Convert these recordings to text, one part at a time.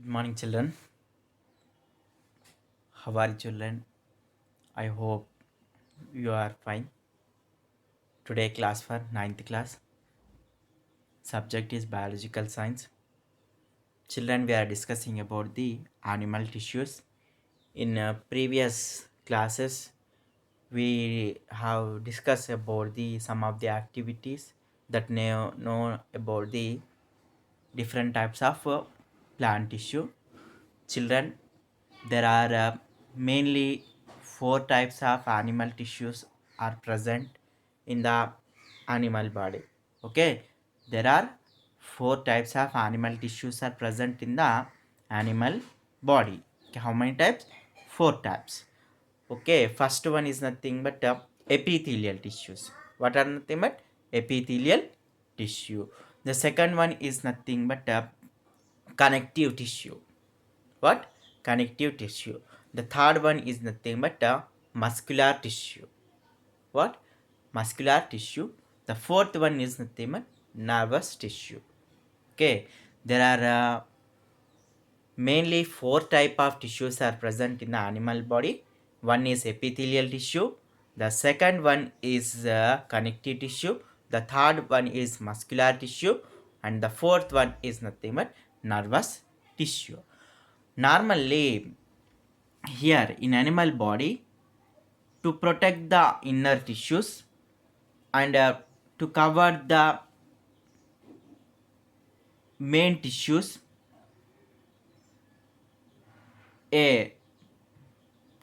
Good morning, children. How are you, children? I hope you are fine. Today, class for ninth class. Subject is biological science. Children, we are discussing about the animal tissues. In previous classes, we have discussed about the some of the activities that know about the different types of plant tissue. Children, there are mainly four types of animal tissues are present in the animal body. Okay, there are four types of animal tissues are present in the animal body. Okay, how many types? Four types. Okay, first one is nothing but epithelial tissues. What are nothing but epithelial tissue? The second one is nothing but connective tissue. What? Connective tissue. The third one is nothing but muscular tissue. What? Muscular tissue. The fourth one is nothing but nervous tissue. Okay, there are mainly four type of tissues are present in the animal body. One is epithelial tissue. The second one is connective tissue. The third one is muscular tissue, and the fourth one is nothing but nervous tissue. Normally, here in animal body, to protect the inner tissues and to cover the main tissues, a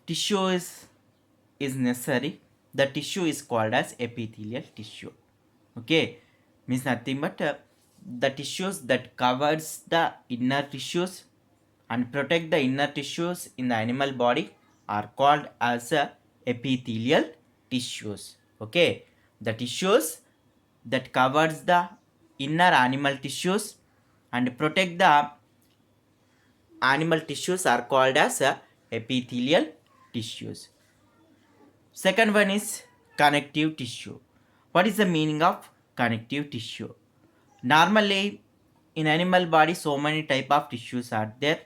tissue is necessary. The tissue is called as epithelial tissue. Okay, means nothing but the tissues that covers the inner tissues and protect the inner tissues in the animal body are called as epithelial tissues. Okay, the tissues that covers the inner animal tissues and protect the animal tissues are called as epithelial tissues. Second one is connective tissue. What is the meaning of connective tissue? Normally, in animal body, so many type of tissues are there.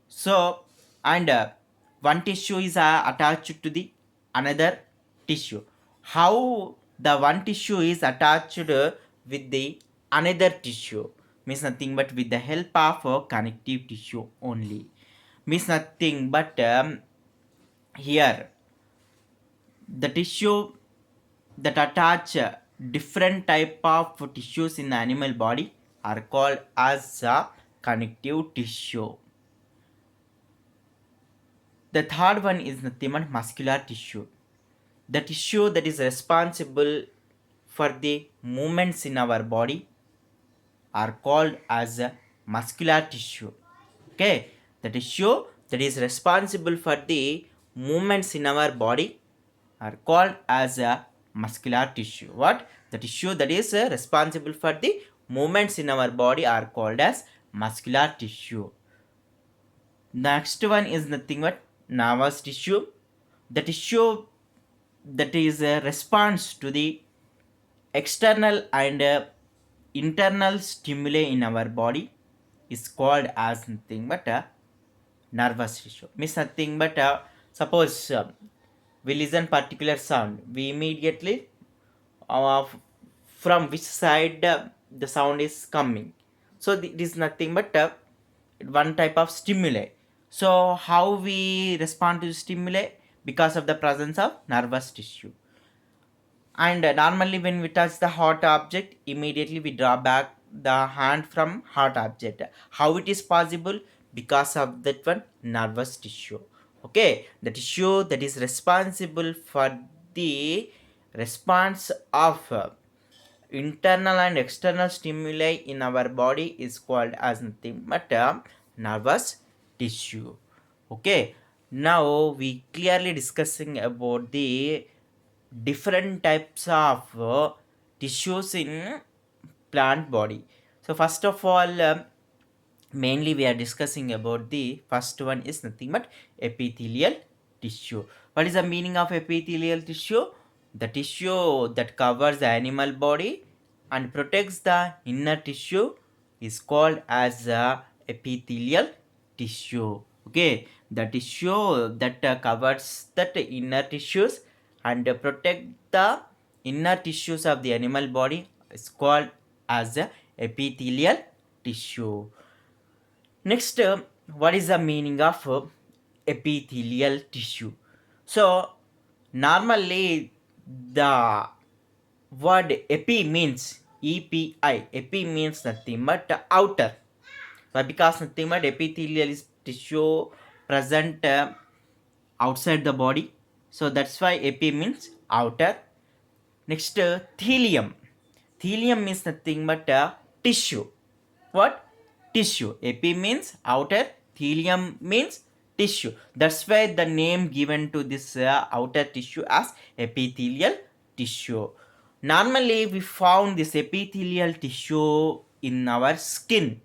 So, and one tissue is attached to the another tissue. How the one tissue is attached with the another tissue means nothing but with the help of connective tissue only. Means nothing but here the tissue that attach different type of tissues in the animal body are called as connective tissue. The third one is nothing but muscular tissue. The tissue that is responsible for the movements in our body are called as muscular tissue. Okay, the tissue that is responsible for the movements in our body are called as muscular tissue. What? The tissue that is responsible for the movements in our body are called as muscular tissue. Next one is nothing but nervous tissue. The tissue that is a response to the external and internal stimuli in our body is called as nothing but a nervous tissue. Means nothing but suppose we listen particular sound, we immediately from which side the sound is coming. So it is nothing but one type of stimuli. So how we respond to stimuli? Because of the presence of nervous tissue. And normally when we touch the hot object, immediately we draw back the hand from hot object. How it is possible? Because of that one nervous tissue. Okay, the tissue that is responsible for the response of internal and external stimuli in our body is called as nothing but nervous tissue. Okay, now we clearly discussing about the different types of tissues in plant body. So first of all, mainly we are discussing about the first one is nothing but epithelial tissue. What is the meaning of epithelial tissue? The tissue that covers the animal body and protects the inner tissue is called as epithelial tissue. Okay, the tissue that covers that inner tissues and protect the inner tissues of the animal body is called as a epithelial tissue. Next, what is the meaning of epithelial tissue? So, normally the word epi means EPI. Epi means nothing but outer. So, because nothing but epithelial is tissue present outside the body. So, that's why epi means outer. Next, thelium. Thelium means nothing but tissue. What? Tissue. Epi means outer, thelium means tissue. That's why the name given to this outer tissue as epithelial tissue. Normally, we found this epithelial tissue in our skin.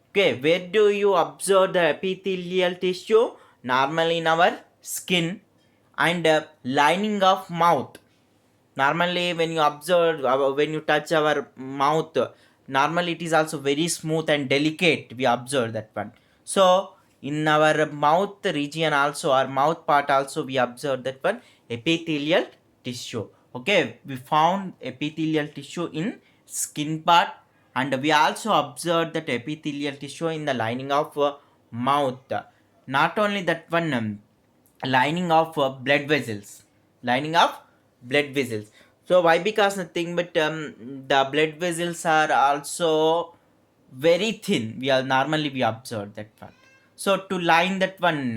Okay, where do you observe the epithelial tissue? Normally in our skin and lining of mouth. Normally when you observe, when you touch our mouth, normally it is also very smooth and delicate, we observe that one. So in our mouth region also, our mouth part also, we observe that one epithelial tissue. Okay, we found epithelial tissue in skin part, and we also observed that epithelial tissue in the lining of mouth. Not only that one, lining of blood vessels, lining of blood vessels. So why? Because nothing but the blood vessels are also very thin. We are normally we observe that one. So to line that one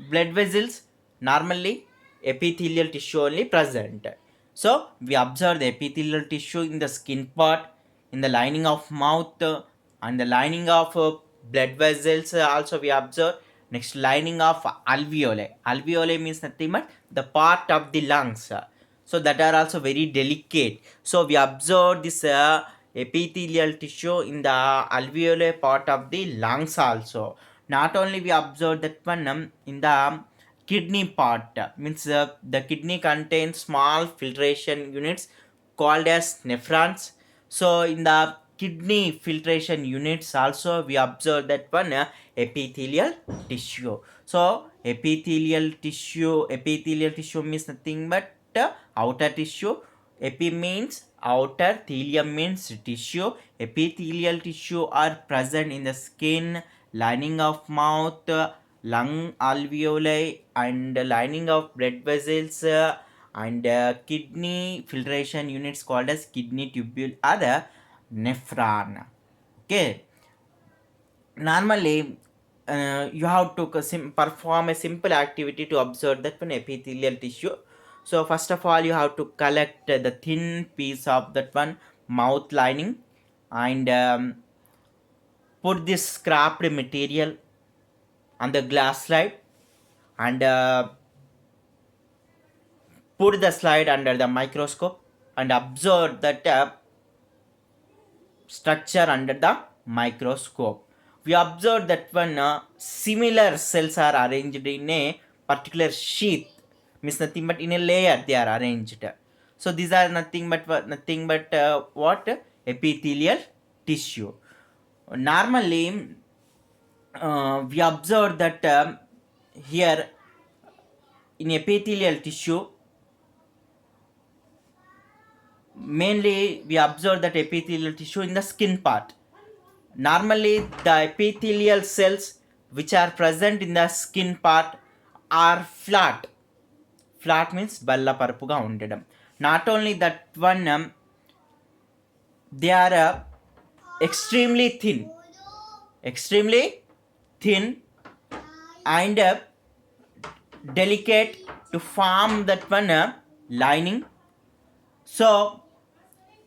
blood vessels, normally epithelial tissue only present. So we observe the epithelial tissue in the skin part, in the lining of mouth, and the lining of blood vessels also we observe. Next, lining of alveoli. Alveoli means nothing but the part of the lungs. So that are also very delicate. So we observe this epithelial tissue in the alveolar part of the lungs also. Not only we observe that one in the kidney part, means the kidney contains small filtration units called as nephrons. So in the kidney filtration units also we observe that one epithelial tissue. So epithelial tissue means nothing but outer tissue. Epi means outer, thelium means tissue. Epithelial tissue are present in the skin, lining of mouth, lung alveoli, and lining of blood vessels, and kidney filtration units called as kidney tubule are the nephron. Okay, normally you have to perform a simple activity to observe that one epithelial tissue. So first of all, you have to collect the thin piece of that one mouth lining, and put this scrapped material on the glass slide, and put the slide under the microscope and observe that structure under the microscope. We observe that when similar cells are arranged in a particular sheath, means nothing but in a layer they are arranged. So these are nothing but what? Epithelial tissue. Normally, we observe that here in epithelial tissue, mainly we observe that epithelial tissue in the skin part. Normally, the epithelial cells which are present in the skin part are flat. Flat means balla parapuga undadam. Not only that one, they are extremely thin, extremely thin and delicate to form that one lining. So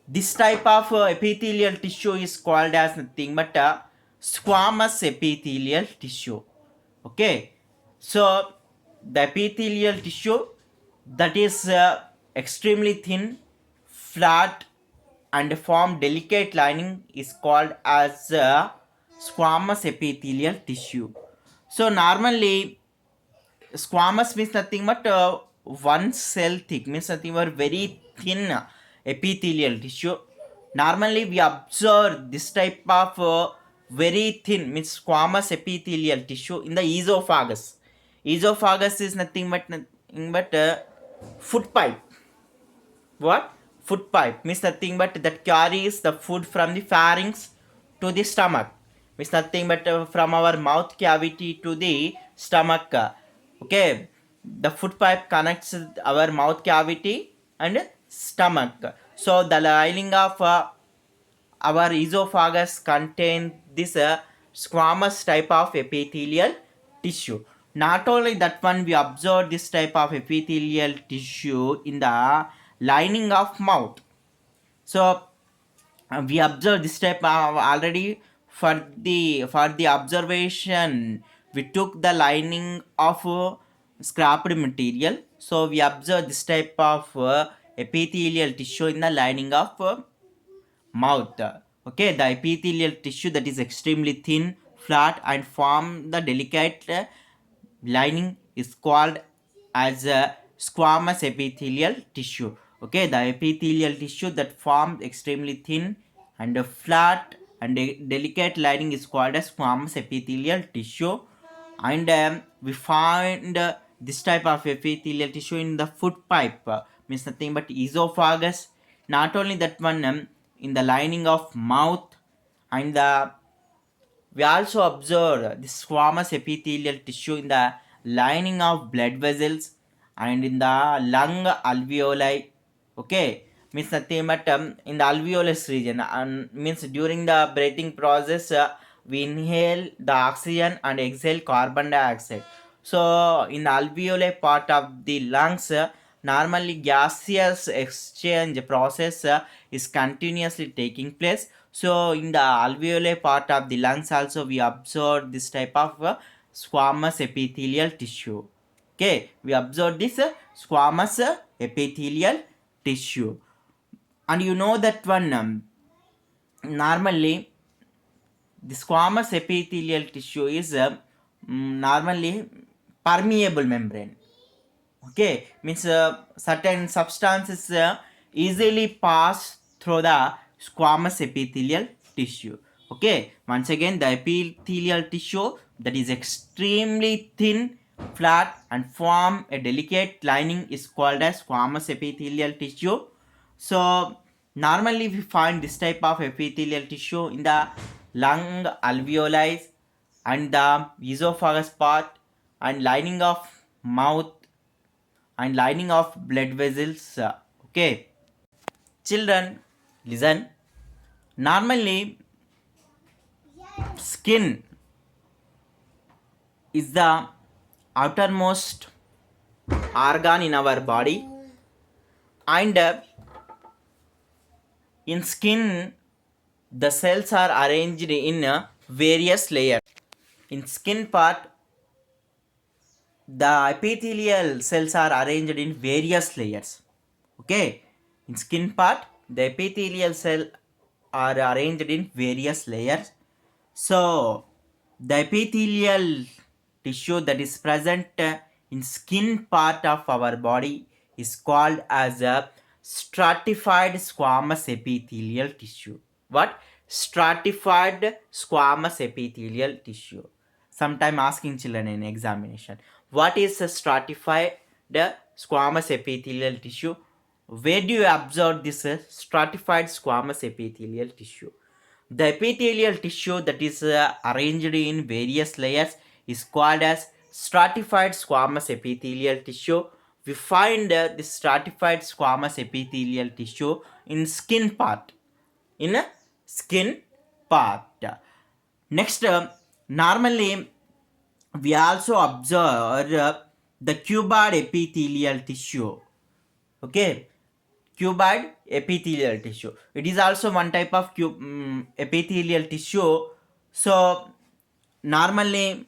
this type of epithelial tissue is called as nothing but squamous epithelial tissue. Okay, so the epithelial tissue that is extremely thin, flat, and form delicate lining is called as squamous epithelial tissue. So normally squamous means nothing but one cell thick, means nothing but very thin epithelial tissue. Normally we observe this type of very thin, means squamous epithelial tissue in the esophagus. Esophagus is nothing but food pipe. What? Food pipe means nothing but that carries the food from the pharynx to the stomach. Means nothing but from our mouth cavity to the stomach. Okay, the food pipe connects our mouth cavity and stomach. So the lining of our esophagus contain this squamous type of epithelial tissue. Not only that one, we observe this type of epithelial tissue in the lining of mouth. So we observe this type of already for the observation. We took the lining of scrapped material. So we observe this type of epithelial tissue in the lining of mouth. Okay, the epithelial tissue that is extremely thin, flat, and form the delicate lining is called as a squamous epithelial tissue. Okay, the epithelial tissue that forms extremely thin and flat and delicate lining is called as squamous epithelial tissue. And we find this type of epithelial tissue in the food pipe, means nothing but esophagus. Not only that one, in the lining of mouth, and we also observe the squamous epithelial tissue in the lining of blood vessels and in the lung alveoli. Okay, means nothing but in the alveolus region, and means during the breathing process, we inhale the oxygen and exhale carbon dioxide. So in the alveoli part of the lungs, normally gaseous exchange process is continuously taking place. So in the alveoli part of the lungs also we observe this type of squamous epithelial tissue. Okay, we observe this squamous epithelial tissue. And you know that one, normally the squamous epithelial tissue is normally permeable membrane. Okay, means certain substances easily pass through the squamous epithelial tissue. Okay, once again, the epithelial tissue that is extremely thin, flat, and form a delicate lining is called as squamous epithelial tissue. So normally we find this type of epithelial tissue in the lung alveoli and the esophagus part and lining of mouth and lining of blood vessels. Okay, children, listen. Normally, skin is the outermost organ in our body, and in skin, the cells are arranged in various layers. In skin part, the epithelial cells are arranged in various layers. Okay, in skin part, the epithelial cell are arranged in various layers. So the epithelial tissue that is present in skin part of our body is called as a stratified squamous epithelial tissue. What? Stratified squamous epithelial tissue. Sometime asking children in examination, what is a stratified squamous epithelial tissue? Where do you observe this stratified squamous epithelial tissue? The epithelial tissue that is arranged in various layers is called as stratified squamous epithelial tissue. We find this stratified squamous epithelial tissue in skin part. In a skin part. Next, normally we also observe the cuboid epithelial tissue. Okay, cuboid epithelial tissue. It is also one type of epithelial tissue. So normally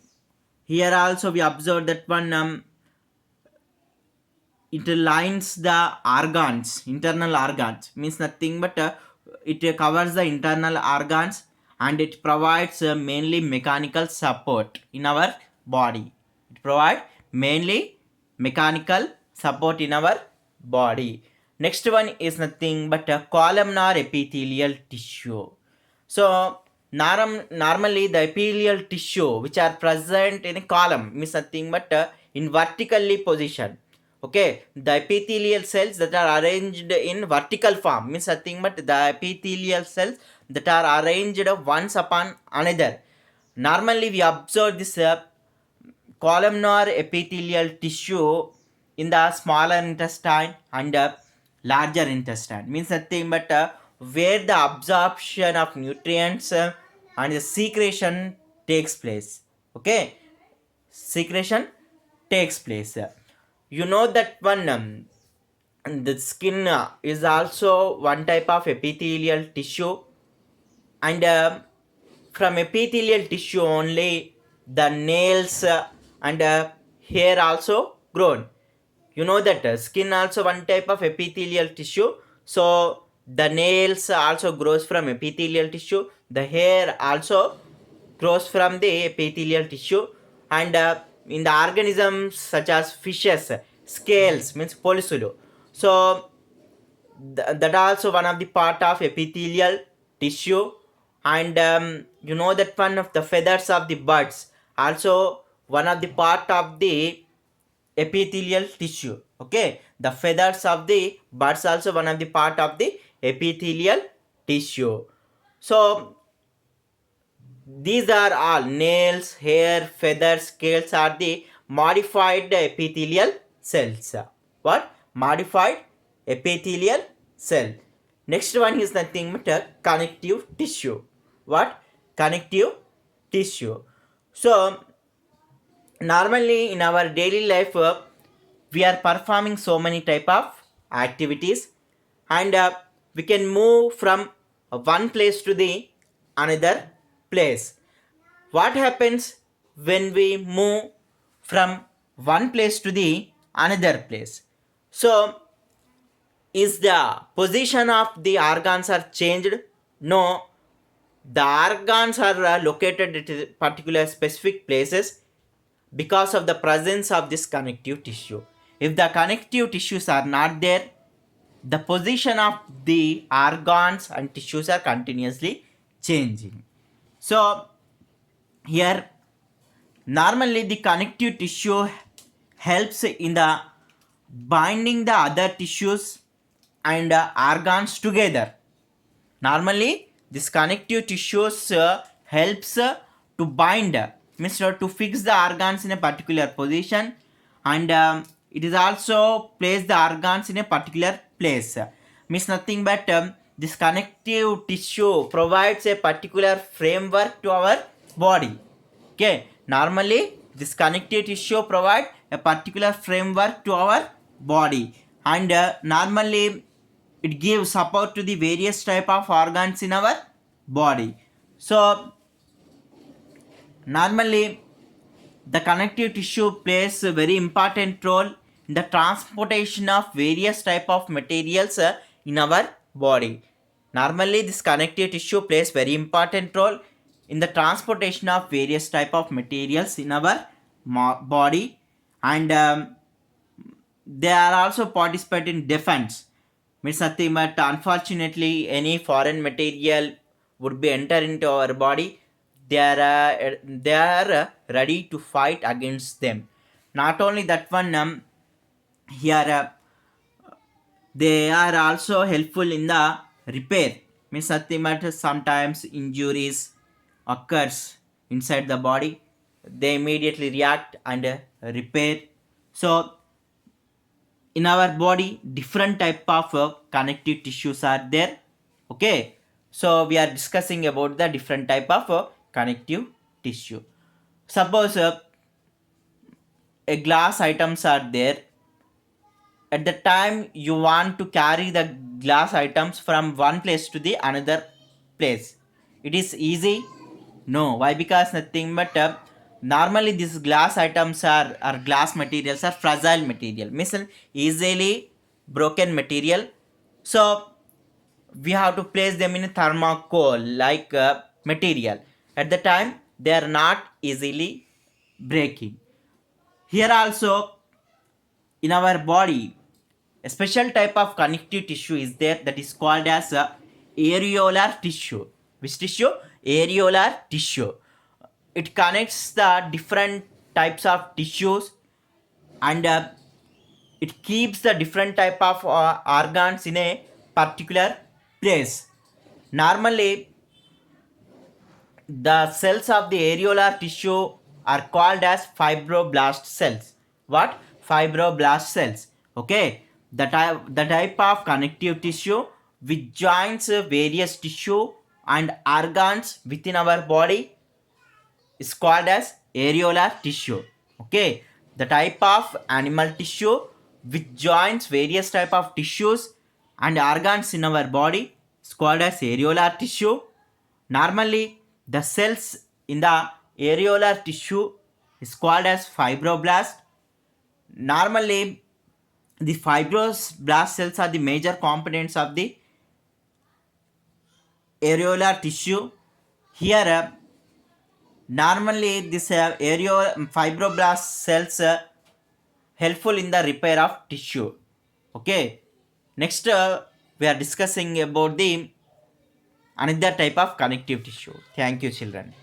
here also we observe that one, it lines the organs, internal organs, means nothing but it covers the internal organs, and it provides mainly mechanical support in our body. It provides mainly mechanical support in our body. Next one is nothing but a columnar epithelial tissue. So Normally the epithelial tissue which are present in a column means nothing but in vertically position. Okay, the epithelial cells that are arranged in vertical form means nothing but the epithelial cells that are arranged once upon another. Normally we observe this columnar epithelial tissue in the smaller intestine and larger intestine means nothing but where the absorption of nutrients and the secretion takes place. Okay, secretion takes place. You know that one the skin is also one type of epithelial tissue, and from epithelial tissue only the nails and hair also grown. You know that skin also one type of epithelial tissue, so the nails also grows from epithelial tissue, the hair also grows from the epithelial tissue, and in the organisms such as fishes, scales means polysulo, so that also one of the part of epithelial tissue. And you know that one of the feathers of the birds also one of the part of the epithelial tissue. Okay, the feathers of the birds also one of the part of the epithelial tissue. So these are all nails, hair, feathers, scales are the modified epithelial cells. What? Modified epithelial cell. Next one is nothing but connective tissue. What? Connective tissue. So normally in our daily life we are performing so many type of activities, and we can move from one place to the another place. What happens when we move from one place to the another place? So is the position of the organs are changed? No, the organs are located at particular specific places because of the presence of this connective tissue. If the connective tissues are not there, the position of the organs and tissues are continuously changing. So here normally the connective tissue helps in the binding the other tissues and organs together. Normally this connective tissues helps to bind means to fix the organs in a particular position, and it is also place the organs in a particular place. Means nothing but this connective tissue provides a particular framework to our body. Okay, normally this connective tissue provide a particular framework to our body, and normally it gives support to the various type of organs in our body. So normally the connective tissue plays a very important role in the transportation of various type of materials in our body. Normally this connective tissue plays very important role in the transportation of various type of materials in our body, and they are also participate in defense. Means nothing but unfortunately any foreign material would be enter into our body, they are ready to fight against them. Not only that one, here they are also helpful in the repair. Means nothing but sometimes injuries occurs inside the body, they immediately react and repair. So in our body different type of connective tissues are there. Okay, so we are discussing about the different type of connective tissue. Suppose a glass items are there. At the time you want to carry the glass items from one place to the another place, it is easy? No. Why? Because nothing but normally these glass items are glass materials are fragile material, means easily broken material. So we have to place them in a thermocol like material. At the time they are not easily breaking. Here also in our body a special type of connective tissue is there, that is called as areolar tissue. Which tissue? areolar tissue. It connects the different types of tissues, and it keeps the different type of organs in a particular place. Normally, the cells of the areolar tissue are called as fibroblast cells. What? Fibroblast cells. Okay. The type of connective tissue which joins various tissue and organs within our body is called as areolar tissue. Okay. The type of animal tissue which joins various type of tissues and organs in our body is called as areolar tissue. Normally, the cells in the areolar tissue is called as fibroblast. Normally, the fibroblast cells are the major components of the areolar tissue. Here, normally this fibroblast cells helpful in the repair of tissue. Okay. Next, we are discussing about the another type of connective tissue. Thank you, children.